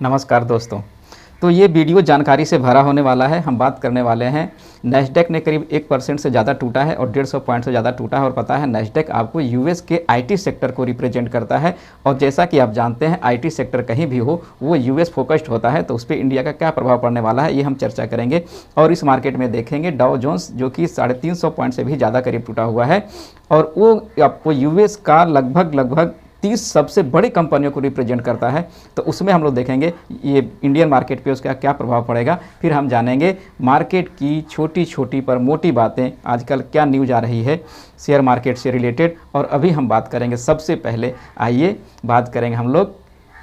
नमस्कार दोस्तों। तो ये वीडियो जानकारी से भरा होने वाला है। हम बात करने वाले हैं नैस्डैक ने करीब 1% से ज़्यादा टूटा है और 150 पॉइंट से ज़्यादा टूटा है। और पता है नैस्डैक आपको यूएस के आईटी सेक्टर को रिप्रेजेंट करता है और जैसा कि आप जानते हैं आईटी सेक्टर कहीं भी हो वो यूएस फोकस्ड होता है, तो उस पर इंडिया का क्या प्रभाव पड़ने वाला है ये हम चर्चा करेंगे। और इस मार्केट में देखेंगे डाउ जोन्स जो कि 350 पॉइंट से भी ज़्यादा करीब टूटा हुआ है और वो आपको यूएस का लगभग 30 सबसे बड़ी कंपनियों को रिप्रेजेंट करता है। तो उसमें हम लोग देखेंगे ये इंडियन मार्केट पे उसका क्या प्रभाव पड़ेगा। फिर हम जानेंगे मार्केट की छोटी छोटी पर मोटी बातें, आजकल क्या न्यूज़ आ रही है शेयर मार्केट से रिलेटेड। और अभी हम बात करेंगे, सबसे पहले आइए बात करेंगे हम लोग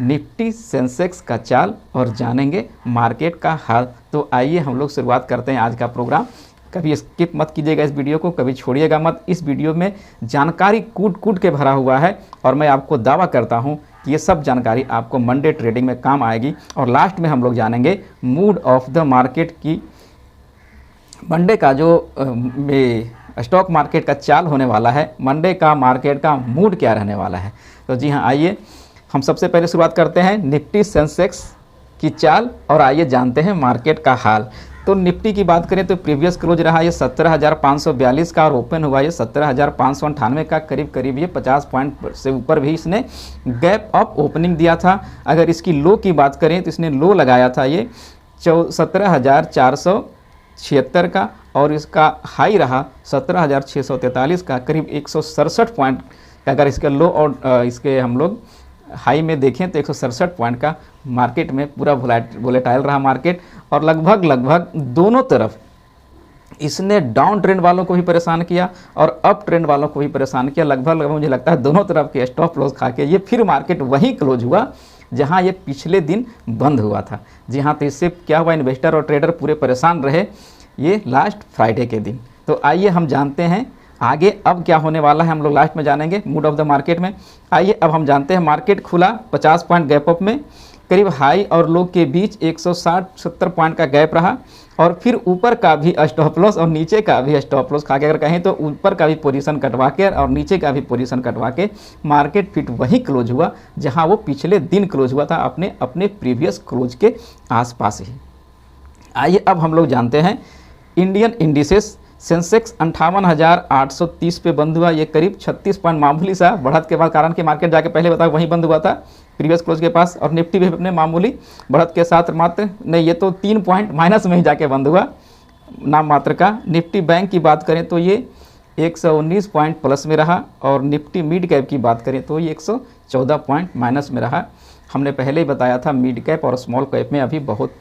निफ्टी सेंसेक्स का चाल और जानेंगे मार्केट का हाल। तो आइए हम लोग शुरुआत करते हैं आज का प्रोग्राम। कभी स्किप मत कीजिएगा इस वीडियो को, कभी छोड़िएगा मत। इस वीडियो में जानकारी कूट कूट के भरा हुआ है और मैं आपको दावा करता हूं कि ये सब जानकारी आपको मंडे ट्रेडिंग में काम आएगी। और लास्ट में हम लोग जानेंगे मूड ऑफ द मार्केट की, मंडे का जो स्टॉक मार्केट का चाल होने वाला है, मंडे का मार्केट का मूड क्या रहने वाला है। तो जी हाँ, आइए हम सबसे पहले शुरुआत करते हैं निफ्टी सेंसेक्स की चाल और आइए जानते हैं मार्केट का हाल। तो निफ्टी की बात करें तो प्रीवियस क्लोज रहा ये 17,542 का और ओपन हुआ ये 17,598 का, करीब ये 50 पॉइंट से ऊपर भी इसने गैप अप ओपनिंग दिया था। अगर इसकी लो की बात करें तो इसने लो लगाया था ये 17,476 का और इसका हाई रहा 17,643 का, करीब 167 पॉइंट। अगर इसका लो और इसके हम लोग हाई में देखें तो 167 पॉइंट का मार्केट में पूरा वोलेटाइल रहा मार्केट। और लगभग दोनों तरफ इसने डाउन ट्रेंड वालों को भी परेशान किया और अप ट्रेंड वालों को भी परेशान किया। लगभग मुझे लगता है दोनों तरफ के स्टॉप लॉस खा के ये फिर मार्केट वहीं क्लोज हुआ जहां ये पिछले दिन बंद हुआ था। जी हाँ, तो इससे क्या हुआ, इन्वेस्टर और ट्रेडर पूरे परेशान रहे ये लास्ट फ्राइडे के दिन। तो आइए हम जानते हैं आगे अब क्या होने वाला है, हम लोग लास्ट में जानेंगे मूड ऑफ द मार्केट में। आइए अब हम जानते हैं मार्केट खुला 50 पॉइंट गैप अप में, करीब हाई और लो के बीच 160-70 पॉइंट का गैप रहा और फिर ऊपर का भी स्टॉप लॉस और नीचे का भी स्टॉप लॉस खा के, अगर कहें तो ऊपर का भी पोजीशन कटवा के और नीचे का भी पोजीशन कटवा के मार्केट फिट वहीं क्लोज हुआ जहां वो पिछले दिन क्लोज हुआ था, अपने प्रीवियस क्लोज के आसपास ही। आइए अब हम लोग जानते हैं इंडियन इंडिसेस। सेंसेक्स 58,830 पे बंद हुआ, ये करीब 36 पॉइंट मामूली सा बढ़त के बाद, कारण कि मार्केट जाके पहले बताया वहीं बंद हुआ था प्रीवियस क्लोज के पास। और निफ्टी भी अपने मामूली बढ़त के साथ मात्र नहीं, ये तो 3 पॉइंट माइनस में ही जाके बंद हुआ नाम मात्र का। निफ्टी बैंक की बात करें तो ये 119 पॉइंट प्लस में रहा और निफ्टी मिड कैप की बात करें तो ये 114 पॉइंट माइनस में रहा। हमने पहले ही बताया था मिड कैप और स्मॉल कैप में अभी बहुत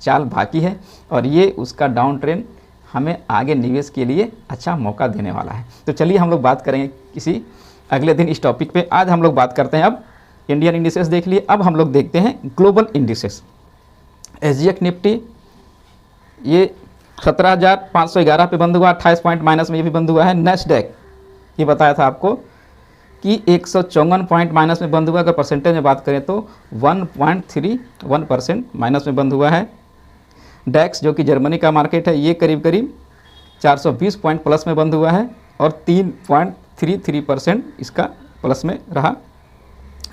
चाल बाकी है और ये उसका डाउन ट्रेंड हमें आगे निवेश के लिए अच्छा मौका देने वाला है। तो चलिए हम लोग बात करेंगे किसी अगले दिन इस टॉपिक पे। आज हम लोग बात करते हैं, अब इंडियन इंडिसेस देख लिए, अब हम लोग देखते हैं ग्लोबल इंडिसेस। एसजीएक्स निफ्टी ये 17,511 पे बंद हुआ, 28 पॉइंट माइनस में ये भी बंद हुआ है। नैस्डैक ये बताया था आपको कि 154 पॉइंट माइनस में बंद हुआ। अगर परसेंटेज में बात करें तो 1.31% माइनस में बंद हुआ है। डैक्स जो कि जर्मनी का मार्केट है ये करीब 420 पॉइंट प्लस में बंद हुआ है और 3.33% इसका प्लस में रहा।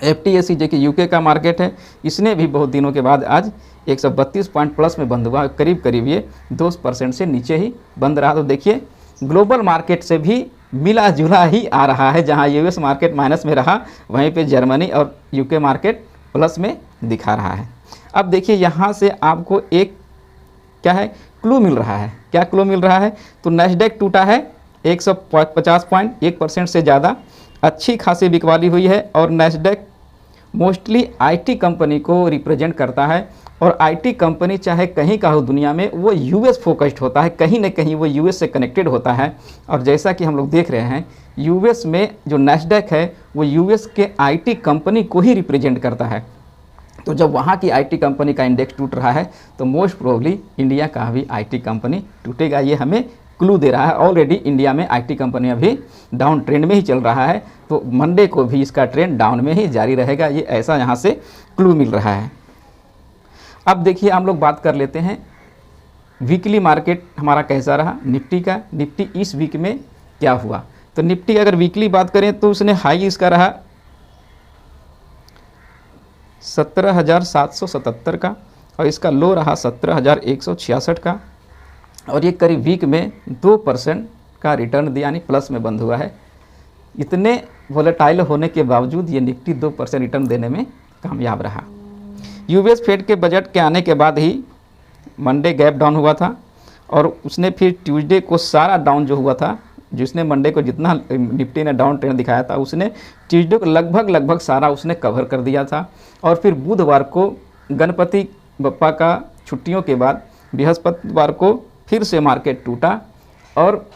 एफटीएसी जो कि यूके का मार्केट है, इसने भी बहुत दिनों के बाद आज 132 पॉइंट प्लस में बंद हुआ, करीब ये 2% से नीचे ही बंद रहा। तो देखिए ग्लोबल मार्केट से भी मिला जुला ही आ रहा है, जहां यूएस मार्केट माइनस में रहा वहीं पे जर्मनी और यूके मार्केट प्लस में दिखा रहा है। अब देखिए यहाँ से आपको एक क्या है क्लू मिल रहा है। क्या क्लू मिल रहा है, तो नैस्डैक टूटा है 150 पॉइंट, 1% से ज़्यादा अच्छी खासी बिकवाली हुई है। और नैस्डैक मोस्टली आईटी कंपनी को रिप्रेजेंट करता है और आईटी कंपनी चाहे कहीं का हो दुनिया में वो यूएस फोकस्ड होता है, कहीं ना कहीं वो यूएस से कनेक्टेड होता है। और जैसा कि हम लोग देख रहे हैं यूएस में जो नैस्डैक है वो यूएस के आईटी कंपनी को ही रिप्रेजेंट करता है। तो जब वहाँ की आईटी कंपनी का इंडेक्स टूट रहा है तो मोस्ट प्रोबेबली इंडिया का भी आईटी कंपनी टूटेगा, ये हमें क्लू दे रहा है। ऑलरेडी इंडिया में आईटी कंपनी अभी डाउन ट्रेंड में ही चल रहा है, तो मंडे को भी इसका ट्रेंड डाउन में ही जारी रहेगा, ये ऐसा यहाँ से क्लू मिल रहा है। अब देखिए हम लोग बात कर लेते हैं वीकली मार्केट हमारा कैसा रहा निफ्टी का। निफ्टी इस वीक में क्या हुआ, तो निफ्टी अगर वीकली बात करें तो उसने हाई इसका रहा 17,777 का, और इसका लो रहा 17,166 का, और ये करीब वीक में 2% का रिटर्न दिया, यानी प्लस में बंद हुआ है। इतने वोलेटाइल होने के बावजूद ये निफ्टी 2% रिटर्न देने में कामयाब रहा। यूएस फेड के बजट के आने के बाद ही मंडे गैप डाउन हुआ था, और उसने फिर ट्यूसडे को सारा डाउन जो हुआ था, जिसने मंडे को जितना निफ्टी ने डाउन ट्रेंड दिखाया था, उसने ट्यूसडे को लगभग सारा उसने कवर कर दिया था। और फिर बुधवार को गणपति बप्पा का छुट्टियों के बाद बृहस्पतिवार को फिर से मार्केट टूटा, और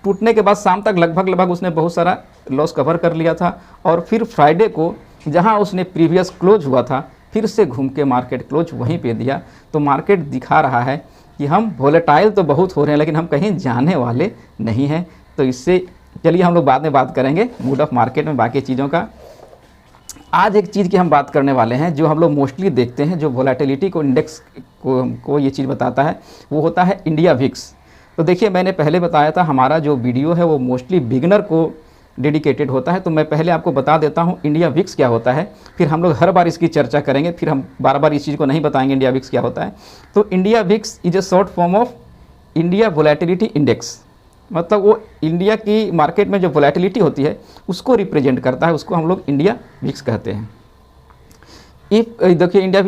टूटने के बाद शाम तक लगभग उसने बहुत सारा लॉस कवर कर लिया था। और फिर फ्राइडे को जहां उसने प्रीवियस क्लोज हुआ था, फिर से घूम के मार्केट क्लोज वहीं पे दिया। तो मार्केट दिखा रहा है कि हम वोलेटाइल तो बहुत हो रहे हैं, लेकिन हम कहीं जाने वाले नहीं हैं। तो इससे चलिए हम लोग बाद में बात करेंगे मूड ऑफ मार्केट में बाकी चीज़ों का। आज एक चीज़ की हम बात करने वाले हैं जो हम लोग मोस्टली देखते हैं, जो वोलेटिलिटी को इंडेक्स को ये चीज़ बताता है, वो होता है इंडिया विक्स। तो देखिए, मैंने पहले बताया था हमारा जो वीडियो है वो मोस्टली बिगिनर को डेडिकेटेड होता है। तो मैं पहले आपको बता देता हूँ इंडिया विक्स क्या होता है, फिर हम लोग हर बार इसकी चर्चा करेंगे, फिर हम बार इस चीज़ को नहीं बताएंगे इंडिया विक्स क्या होता है। तो India VIX is a short form of India volatility index, मतलब वो इंडिया की मार्केट में जो वोलेटिलिटी होती है उसको रिप्रेजेंट करता है, उसको हम लोग इंडिया विक्स कहते हैं। इफ देखिए, India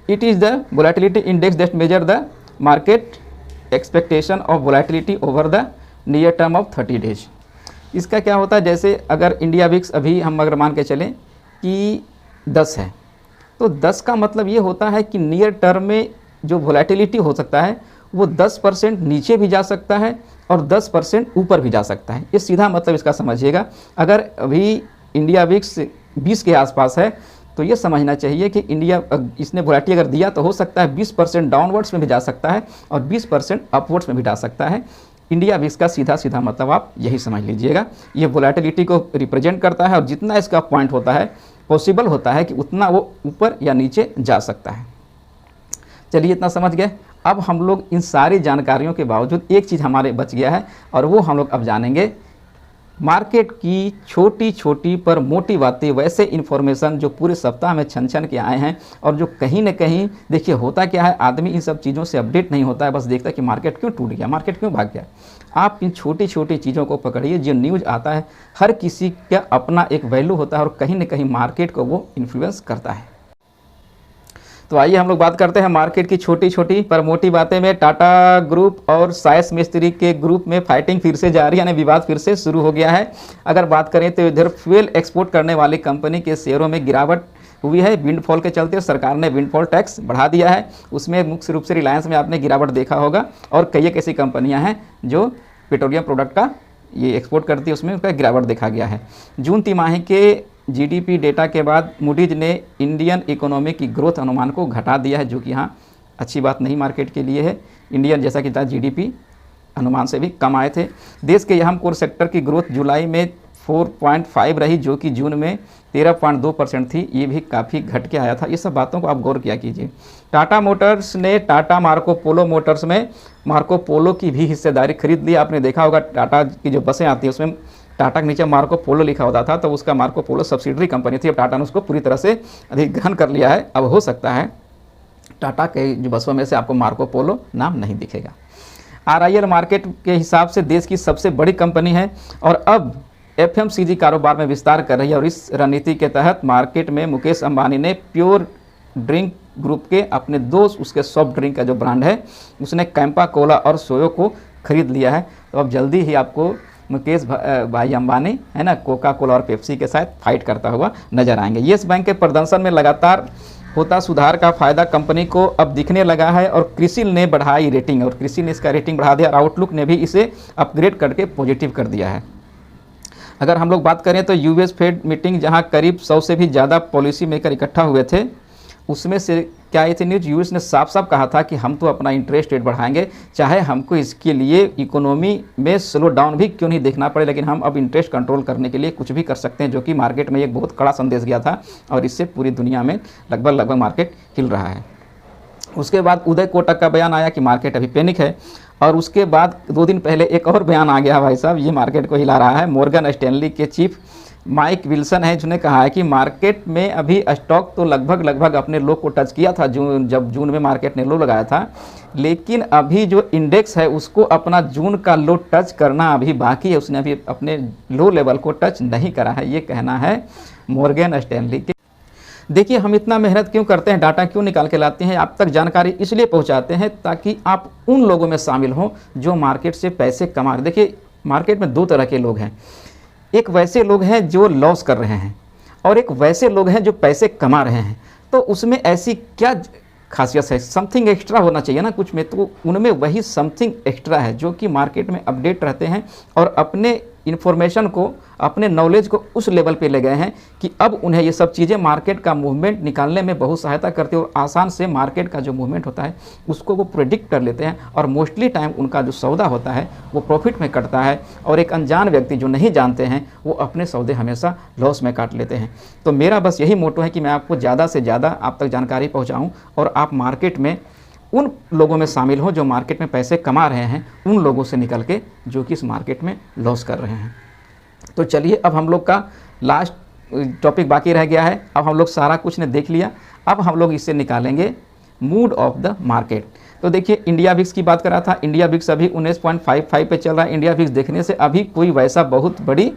it is the volatility index that measure the market expectation of volatility over the near term of 30 days. इसका क्या होता है, जैसे अगर इंडिया विक्स अभी हम अगर मान के चलें कि 10 है, तो 10 का मतलब ये होता है कि नियर टर्म में जो वोलेटिलिटी हो सकता है वो 10% नीचे भी जा सकता है और 10% ऊपर भी जा सकता है। ये सीधा मतलब इसका समझिएगा। अगर अभी इंडिया विक्स 20 के आसपास है तो ये समझना चाहिए कि इंडिया इसने वोलेटिलिटी अगर दिया तो हो सकता है 20% डाउनवर्ड्स में भी जा सकता है और 20% अपवर्ड्स में भी जा सकता है। इंडिया विक्स का सीधा मतलब आप यही समझ लीजिएगा। ये वोलेटिलिटी को रिप्रेजेंट करता है और जितना इसका पॉइंट होता है, पॉसिबल होता है कि उतना वो ऊपर या नीचे जा सकता है। चलिए, इतना समझ गए। अब हम लोग इन सारी जानकारियों के बावजूद एक चीज़ हमारे बच गया है, और वो हम लोग अब जानेंगे मार्केट की छोटी छोटी पर मोटी बातें, वैसे इन्फॉर्मेशन जो पूरे सप्ताह में छन के आए हैं, और जो कहीं ना कहीं देखिए होता क्या है, आदमी इन सब चीज़ों से अपडेट नहीं होता है, बस देखता है कि मार्केट क्यों टूट गया, मार्केट क्यों भाग गया। आप इन छोटी छोटी चीज़ों को पकड़िए। जो न्यूज़ आता है, हर किसी का अपना एक वैल्यू होता है और कहीं ना कहीं मार्केट को वो इन्फ्लुएंस करता है। तो आइए हम लोग बात करते हैं मार्केट की छोटी छोटी पर मोटी बातें में। टाटा ग्रुप और साइस मिस्त्री के ग्रुप में फाइटिंग फिर से जारी, यानी विवाद फिर से शुरू हो गया है। अगर बात करें तो इधर फ्यूल एक्सपोर्ट करने वाली कंपनी के शेयरों में गिरावट हुई है। विंडफॉल के चलते सरकार ने विंडफॉल टैक्स बढ़ा दिया है। उसमें मुख्य रूप से रिलायंस में आपने गिरावट देखा होगा, और कई एक ऐसी कंपनियाँ हैं जो पेट्रोलियम प्रोडक्ट का ये एक्सपोर्ट करती है, उसमें उसका गिरावट देखा गया है। जून तिमाही के जीडीपी डेटा के बाद मूडीज ने इंडियन इकोनॉमी की ग्रोथ अनुमान को घटा दिया है, जो कि यहाँ अच्छी बात नहीं मार्केट के लिए है। इंडियन जैसा कि था जीडीपी अनुमान से भी कम आए थे। देश के अहम कोर सेक्टर की ग्रोथ जुलाई में 4.5 रही, जो कि जून में 13.2% थी। ये भी काफ़ी घट के आया था। ये सब बातों को आप गौर किया कीजिए। टाटा मोटर्स ने टाटा मार्को पोलो मोटर्स में मार्को पोलो की भी हिस्सेदारी खरीद ली। आपने देखा होगा टाटा की जो बसें आती है उसमें टाटा के नीचे मार्को पोलो लिखा होता था, तो उसका मार्को पोलो सब्सिडरी कंपनी थी। अब टाटा ने उसको पूरी तरह से अधिग्रहण कर लिया है। अब हो सकता है टाटा के जो बसों में से आपको मार्को पोलो नाम नहीं दिखेगा। RIL मार्केट के हिसाब से देश की सबसे बड़ी कंपनी है और अब FMCG कारोबार में विस्तार कर रही है। और इस रणनीति के तहत मार्केट में मुकेश अंबानी ने प्योर ड्रिंक ग्रुप के अपने दो उसके सॉफ्ट ड्रिंक का जो ब्रांड है उसने कैंपा कोला और सोयो को खरीद लिया है। तो अब जल्दी ही आपको मुकेश भाई अंबानी है ना, कोका कोला और पेप्सी के साथ फाइट करता हुआ नजर आएंगे। येस बैंक के प्रदर्शन में लगातार होता सुधार का फायदा कंपनी को अब दिखने लगा है और क्रिसिल ने बढ़ाई रेटिंग, और क्रिसिल ने इसका रेटिंग बढ़ा दिया और आउटलुक ने भी इसे अपग्रेड करके पॉजिटिव कर दिया है। अगर हम लोग बात करें तो यूएस फेड मीटिंग जहां करीब 100 से भी ज़्यादा पॉलिसी मेकर इकट्ठा हुए थे, उसमें से क्या ये थी न्यूज़, यूएस ने साफ साफ कहा था कि हम तो अपना इंटरेस्ट रेट बढ़ाएंगे, चाहे हमको इसके लिए इकोनॉमी में स्लो डाउन भी क्यों नहीं देखना पड़े, लेकिन हम अब इंटरेस्ट कंट्रोल करने के लिए कुछ भी कर सकते हैं, जो कि मार्केट में एक बहुत कड़ा संदेश गया था और इससे पूरी दुनिया में लगभग मार्केट हिल रहा है। उसके बाद उदय कोटक का बयान आया कि मार्केट अभी पैनिक है, और उसके बाद 2 दिन पहले एक और बयान आ गया भाई साहब, ये मार्केट को हिला रहा है। मॉर्गन स्टैनली के चीफ माइक विल्सन है जिन्होंने कहा है कि मार्केट में अभी स्टॉक तो लगभग अपने लो को टच किया था जब जून में मार्केट ने लो लगाया था, लेकिन अभी जो इंडेक्स है उसको अपना जून का लो टच करना अभी बाकी है, उसने अभी अपने लो लेवल को टच नहीं करा है, ये कहना है मॉर्गन स्टैनली के। देखिए हम इतना मेहनत क्यों करते हैं, डाटा क्यों निकाल के लाते हैं, आप तक जानकारी इसलिए पहुंचाते हैं ताकि आप उन लोगों में शामिल हों जो मार्केट से पैसे कमा रहे। देखिए मार्केट में दो तरह के लोग हैं, एक वैसे लोग हैं जो लॉस कर रहे हैं और एक वैसे लोग हैं जो पैसे कमा रहे हैं। तो उसमें ऐसी क्या खासियत है, समथिंग एक्स्ट्रा होना चाहिए ना कुछ में, तो उनमें वही समथिंग एक्स्ट्रा है जो कि मार्केट में अपडेट रहते हैं और अपने इन्फॉर्मेशन को, अपने नॉलेज को उस लेवल पे ले गए हैं कि अब उन्हें ये सब चीज़ें मार्केट का मूवमेंट निकालने में बहुत सहायता करती है और आसान से मार्केट का जो मूवमेंट होता है उसको वो प्रेडिक्ट कर लेते हैं और मोस्टली टाइम उनका जो सौदा होता है वो प्रॉफिट में कटता है और एक अनजान व्यक्ति जो नहीं जानते हैं वो अपने सौदे हमेशा लॉस में काट लेते हैं। तो मेरा बस यही मोटो है कि मैं आपको ज़्यादा से ज़्यादा आप तक जानकारी पहुँचाऊँ और आप मार्केट में उन लोगों में शामिल हो जो मार्केट में पैसे कमा रहे हैं, उन लोगों से निकल के जो कि इस मार्केट में लॉस कर रहे हैं। तो चलिए अब हम लोग का लास्ट टॉपिक बाकी रह गया है, अब हम लोग सारा कुछ ने देख लिया, अब हम लोग इससे निकालेंगे मूड ऑफ द मार्केट। तो देखिए इंडिया विक्स की बात करा था, इंडिया विक्स अभी 19.55 पे चल रहा है। इंडिया विक्स देखने से अभी कोई वैसा बहुत बड़ी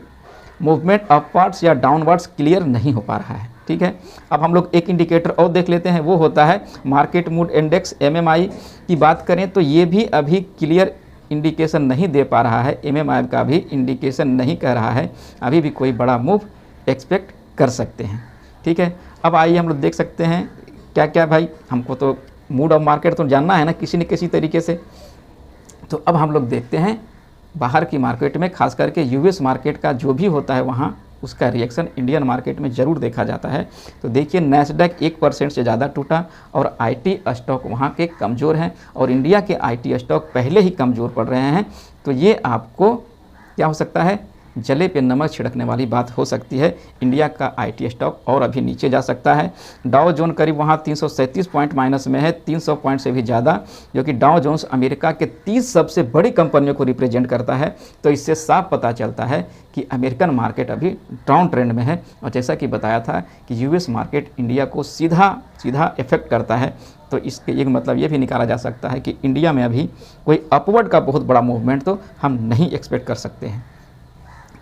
मूवमेंट अपवर्ड्स या डाउनवर्ड्स क्लियर नहीं हो पा रहा है, ठीक है। अब हम लोग एक इंडिकेटर और देख लेते हैं, वो होता है मार्केट मूड इंडेक्स MMI की बात करें तो ये भी अभी क्लियर इंडिकेशन नहीं दे पा रहा है, MMI का भी इंडिकेशन नहीं कह रहा है, अभी भी कोई बड़ा मूव एक्सपेक्ट कर सकते हैं, ठीक है। अब आइए हम लोग देख सकते हैं क्या क्या भाई, हमको तो मूड ऑफ मार्केट तो जानना है ना किसी न किसी तरीके से। तो अब हम लोग देखते हैं बाहर की मार्केट में, खास करके US मार्केट का जो भी होता है वहाँ उसका रिएक्शन इंडियन मार्केट में ज़रूर देखा जाता है। तो देखिए नैस्डैक 1% से ज़्यादा टूटा और IT स्टॉक वहाँ के कमज़ोर हैं और इंडिया के IT स्टॉक पहले ही कमज़ोर पड़ रहे हैं। तो ये आपको क्या हो सकता है, जले पे नमक छिड़कने वाली बात हो सकती है, इंडिया का IT स्टॉक और अभी नीचे जा सकता है। डाउ जोन करीब वहाँ 337 पॉइंट माइनस में है, 300 पॉइंट से भी ज़्यादा, जो कि डाउ जोन्स अमेरिका के 30 सबसे बड़ी कंपनियों को रिप्रेजेंट करता है। तो इससे साफ पता चलता है कि अमेरिकन मार्केट अभी डाउन ट्रेंड में है और जैसा कि बताया था कि US मार्केट इंडिया को सीधा इफेक्ट करता है। तो इसके एक मतलब ये भी निकाला जा सकता है कि इंडिया में अभी कोई अपवर्ड का बहुत बड़ा मूवमेंट तो हम नहीं एक्सपेक्ट कर सकते हैं।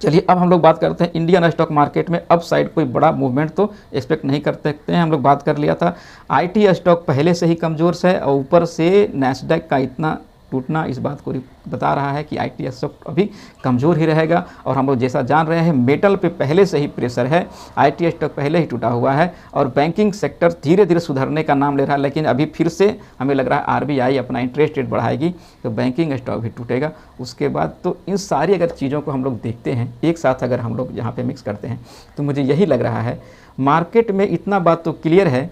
चलिए अब हम लोग बात करते हैं इंडियन स्टॉक मार्केट में अप साइड कोई बड़ा मूवमेंट तो एक्सपेक्ट नहीं कर सकते हैं। हम लोग बात कर लिया था IT स्टॉक पहले से ही कमज़ोर है और ऊपर से नैस्डैक का इतना टूटना इस बात को बता रहा है कि IT स्टॉक अभी कमज़ोर ही रहेगा। और हम लोग जैसा जान रहे हैं मेटल पे पहले से ही प्रेशर है, IT स्टॉक पहले ही टूटा हुआ है और बैंकिंग सेक्टर धीरे धीरे सुधरने का नाम ले रहा है, लेकिन अभी फिर से हमें लग रहा है RBI अपना इंटरेस्ट रेट बढ़ाएगी तो बैंकिंग स्टॉक भी टूटेगा। उसके बाद तो इन सारी अगर चीज़ों को हम लोग देखते हैं एक साथ, अगर हम लोग यहाँ पर मिक्स करते हैं तो मुझे यही लग रहा है मार्केट में इतना बात तो क्लियर है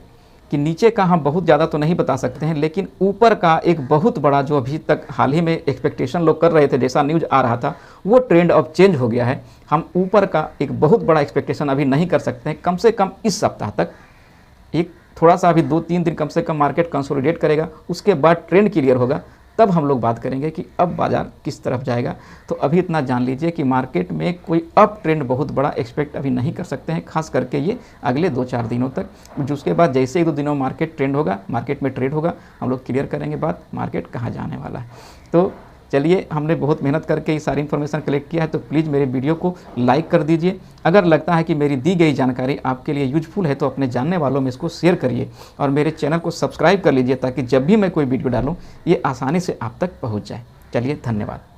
कि नीचे का हम बहुत ज़्यादा तो नहीं बता सकते हैं, लेकिन ऊपर का एक बहुत बड़ा जो अभी तक हाल ही में एक्सपेक्टेशन लोग कर रहे थे, जैसा न्यूज़ आ रहा था, वो ट्रेंड अब चेंज हो गया है। हम ऊपर का एक बहुत बड़ा एक्सपेक्टेशन अभी नहीं कर सकते हैं, कम से कम इस सप्ताह तक एक थोड़ा सा अभी 2-3 दिन कम से कम मार्केट कंसोलिडेट करेगा, उसके बाद ट्रेंड क्लियर होगा, तब हम लोग बात करेंगे कि अब बाज़ार किस तरफ जाएगा। तो अभी इतना जान लीजिए कि मार्केट में कोई अप ट्रेंड बहुत बड़ा एक्सपेक्ट अभी नहीं कर सकते हैं, खास करके ये अगले 2-4 दिनों तक। उसके बाद जैसे ही 2 दिनों मार्केट ट्रेंड होगा, मार्केट में ट्रेड होगा, हम लोग क्लियर करेंगे बात मार्केट कहाँ जाने वाला है। तो चलिए हमने बहुत मेहनत करके ये सारी इन्फॉर्मेशन कलेक्ट किया है, तो प्लीज़ मेरे वीडियो को लाइक कर दीजिए। अगर लगता है कि मेरी दी गई जानकारी आपके लिए यूजफुल है तो अपने जानने वालों में इसको शेयर करिए और मेरे चैनल को सब्सक्राइब कर लीजिए ताकि जब भी मैं कोई वीडियो डालूँ ये आसानी से आप तक पहुँच जाए। चलिए धन्यवाद।